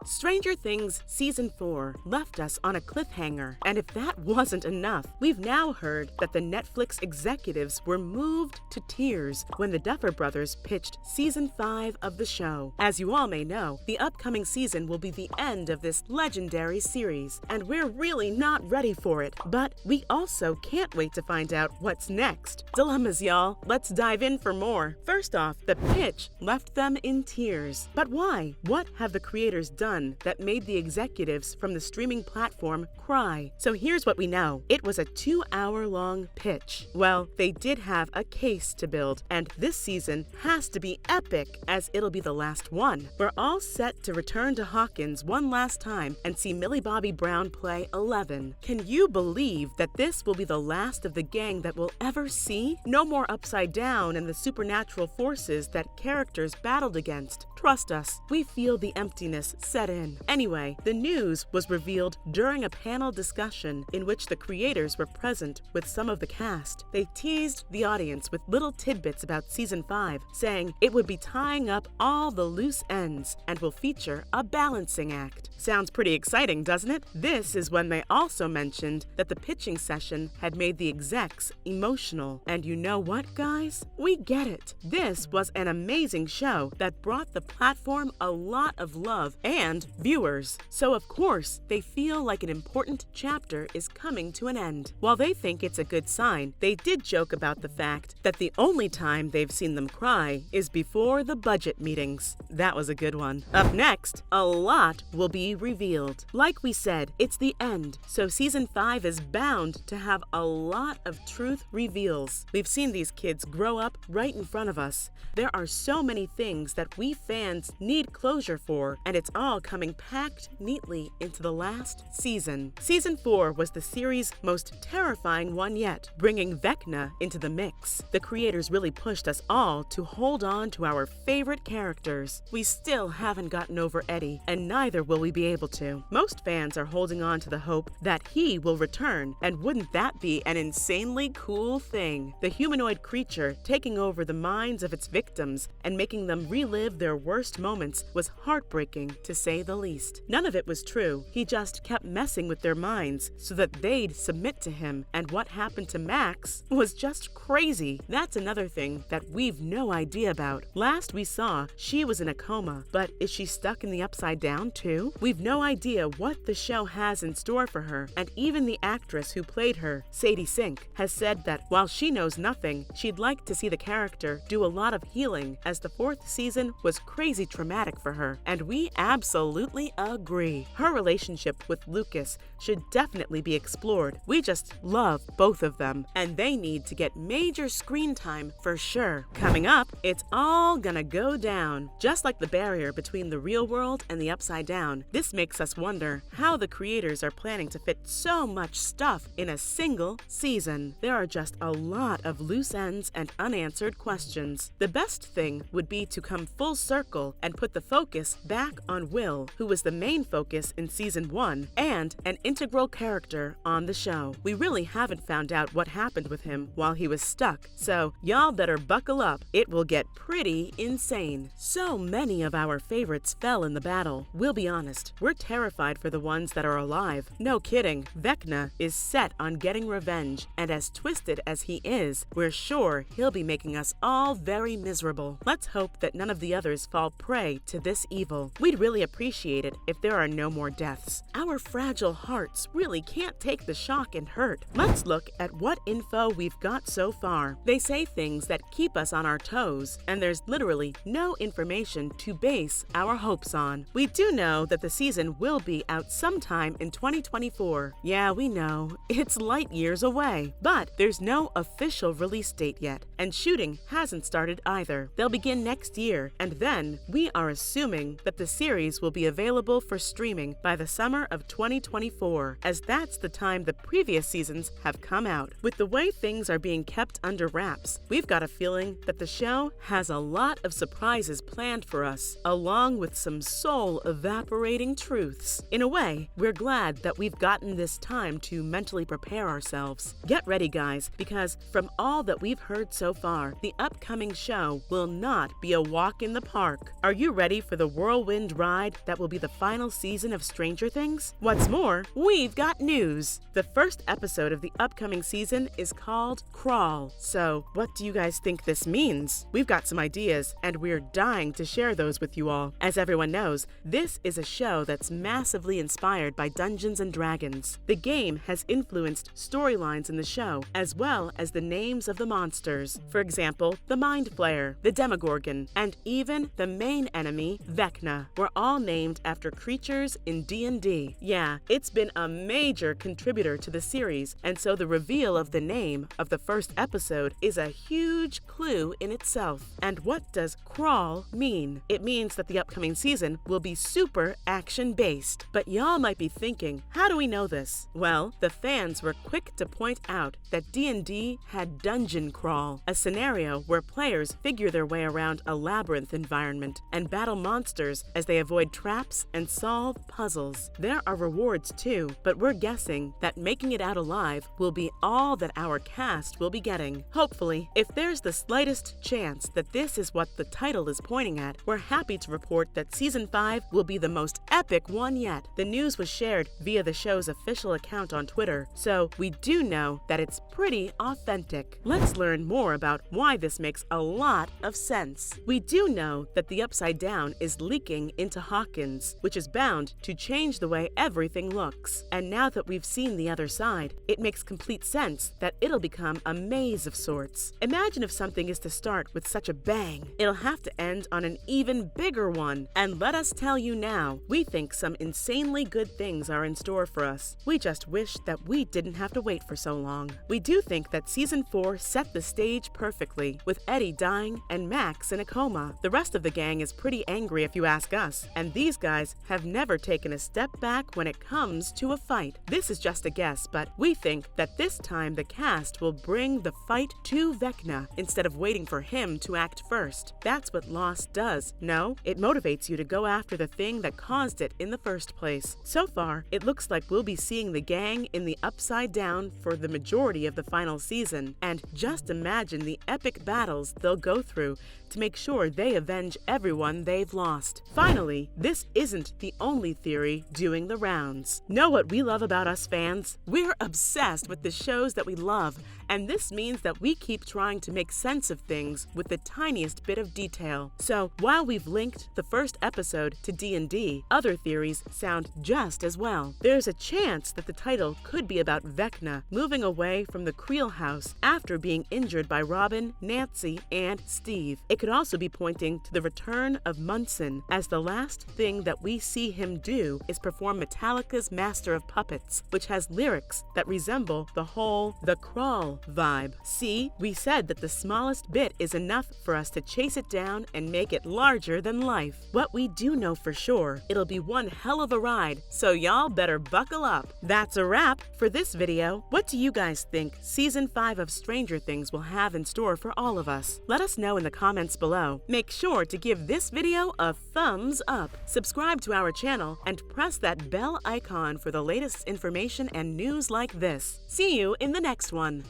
Stranger Things Season 4 left us on a cliffhanger, and if that wasn't enough, we've now heard that the Netflix executives were moved to tears when the Duffer brothers pitched Season 5 of the show. As you all may know, the upcoming season will be the end of this legendary series, and we're really not ready for it, but we also can't wait to find out what's next. Dilemmas, y'all. Let's dive in for more. First off, the pitch left them in tears. But why? What have the creators done that made the executives from the streaming platform cry? So here's what we know. It was a 2-hour-long pitch. Well, they did have a case to build, and this season has to be epic, as it'll be the last one. We're all set to return to Hawkins one last time and see Millie Bobby Brown play 11. Can you believe that this will be the last of the gang that we'll ever see? No more upside down and the supernatural forces that characters battled against. Trust us, we feel the emptiness set in. Anyway, the news was revealed during a panel discussion in which the creators were present with some of the cast. They teased the audience with little tidbits about Season 5, saying it would be tying up all the loose ends and will feature a balancing act. Sounds pretty exciting, doesn't it? This is when they also mentioned that the pitching session had made the execs emotional. And you know what, guys? We get it. This was an amazing show that brought the platform a lot of love and viewers. So of course, they feel like an important chapter is coming to an end. While they think it's a good sign, they did joke about the fact that the only time they've seen them cry is before the budget meetings. That was a good one. Up next, a lot will be revealed. Like we said, it's the end, so Season 5 is bound to have a lot of truth reveals. We've seen these kids grow up right in front of us. There are so many things that we fans need closure for, and it's all coming packed neatly into the last season. Season 4 was the series' most terrifying one yet, bringing Vecna into the mix. The creators really pushed us all to hold on to our favorite characters. We still haven't gotten over Eddie, and neither will we be able to. Most fans are holding on to the hope that he will return, and wouldn't that be an insanely cool thing? The humanoid creature taking over the minds of its victims and making them relive their worst moments was heartbreaking, to say the least. None of it was true. He just kept messing with their minds so that they'd submit to him, and what happened to Max was just crazy. That's another thing that we've no idea about. Last we saw, she was in a coma, but is she stuck in the upside down too? We've no idea what the show has in store for her, and even the actress who played her, Sadie Sink, has said that while she knows nothing, she'd like to see the character do a lot of healing, as the 4th season was crazy traumatic for her, and we absolutely agree. Her relationship with Lucas should definitely be explored. We just love both of them, and they need to get major screen time for sure. Coming up, it's all gonna go down. Just like the barrier between the real world and the upside down, this makes us wonder how the creators are planning to fit so much stuff in a single season. There are just a lot of loose ends and unanswered questions. The best thing would be to come full circle and put the focus back on Will, who was the main focus in Season 1 and an integral character on the show. We really haven't found out what happened with him while he was stuck, so y'all better buckle up. It will get pretty insane. So many of our favorites fell in the battle. We'll be honest, we're terrified for the ones that are alive. No kidding, Vecna is set on getting revenge, and as twisted as he is, we're sure he'll be making us all very miserable. Let's hope that none of the others fall prey to this evil. We'd really appreciate it if there are no more deaths. Our fragile hearts really can't take the shock and hurt. Let's look at what info we've got so far. They say things that keep us on our toes, and there's literally no information to base our hopes on. We do know that the season will be out sometime in 2024. Yeah, we know, it's light years away, but there's no official release date yet, and shooting hasn't started either. They'll begin next year, and then we are assuming that the series will be available for streaming by the summer of 2024, as that's the time the previous seasons have come out. With the way things are being kept under wraps, we've got a feeling that the show has a lot of surprises planned for us, along with some soul-evaporating truths. In a way, we're glad that we've gotten this time to mentally prepare ourselves. Get ready, guys, because from all that we've heard so far, the upcoming show will not be a walk in the park. park. Are you ready for the whirlwind ride that will be the final season of Stranger Things? What's more, we've got news. The first episode of the upcoming season is called Crawl. So, what do you guys think this means? We've got some ideas, and we're dying to share those with you all. As everyone knows, this is a show that's massively inspired by Dungeons & Dragons. The game has influenced storylines in the show, as well as the names of the monsters. For example, the Mind Flayer, the Demogorgon, and even the main enemy, Vecna, were all named after creatures in D&D. Yeah, it's been a major contributor to the series, and so the reveal of the name of the first episode is a huge clue in itself. And what does Crawl mean? It means that the upcoming season will be super action-based. But y'all might be thinking, how do we know this? Well, the fans were quick to point out that D&D had Dungeon Crawl, a scenario where players figure their way around a labyrinth environment and battle monsters as they avoid traps and solve puzzles. There are rewards too, but we're guessing that making it out alive will be all that our cast will be getting. Hopefully, if there's the slightest chance that this is what the title is pointing at, we're happy to report that Season 5 will be the most epic one yet. The news was shared via the show's official account on Twitter, so we do know that it's pretty authentic. Let's learn more about why this makes a lot of sense. We do know that the Upside Down is leaking into Hawkins, which is bound to change the way everything looks. And now that we've seen the other side, it makes complete sense that it'll become a maze of sorts. Imagine if something is to start with such a bang. It'll have to end on an even bigger one. And let us tell you now, we think some insanely good things are in store for us. We just wish that we didn't have to wait for so long. We do think that Season 4 set the stage perfectly, with Eddie dying and Max in a coma. The rest of the gang is pretty angry if you ask us, and these guys have never taken a step back when it comes to a fight. This is just a guess, but we think that this time the cast will bring the fight to Vecna instead of waiting for him to act first. That's what Lost does, no? It motivates you to go after the thing that caused it in the first place. So far, it looks like we'll be seeing the gang in the Upside Down for the majority of the final season, and just imagine the epic battles they'll go through to make sure they avenge everyone they've lost. Finally, this isn't the only theory doing the rounds. Know what we love about us fans? We're obsessed with the shows that we love, and this means that we keep trying to make sense of things with the tiniest bit of detail. So, while we've linked the first episode to D&D, other theories sound just as well. There's a chance that the title could be about Vecna moving away from the Creel house after being injured by Robin, Nancy, and Steve. It could also be pointing to the return of Munson, as the last thing that we see him do is perform Metallica's Master of Puppets, which has lyrics that resemble the whole The Crawl vibe. See, we said that the smallest bit is enough for us to chase it down and make it larger than life. What we do know for sure, it'll be one hell of a ride, so y'all better buckle up. That's a wrap for this video. What do you guys think Season 5 of Stranger Things will have in store for all of us? Let us know in the comments below. Make sure to give this video a thumbs up, subscribe to our channel, and press that bell icon for the latest information and news like this. See you in the next one.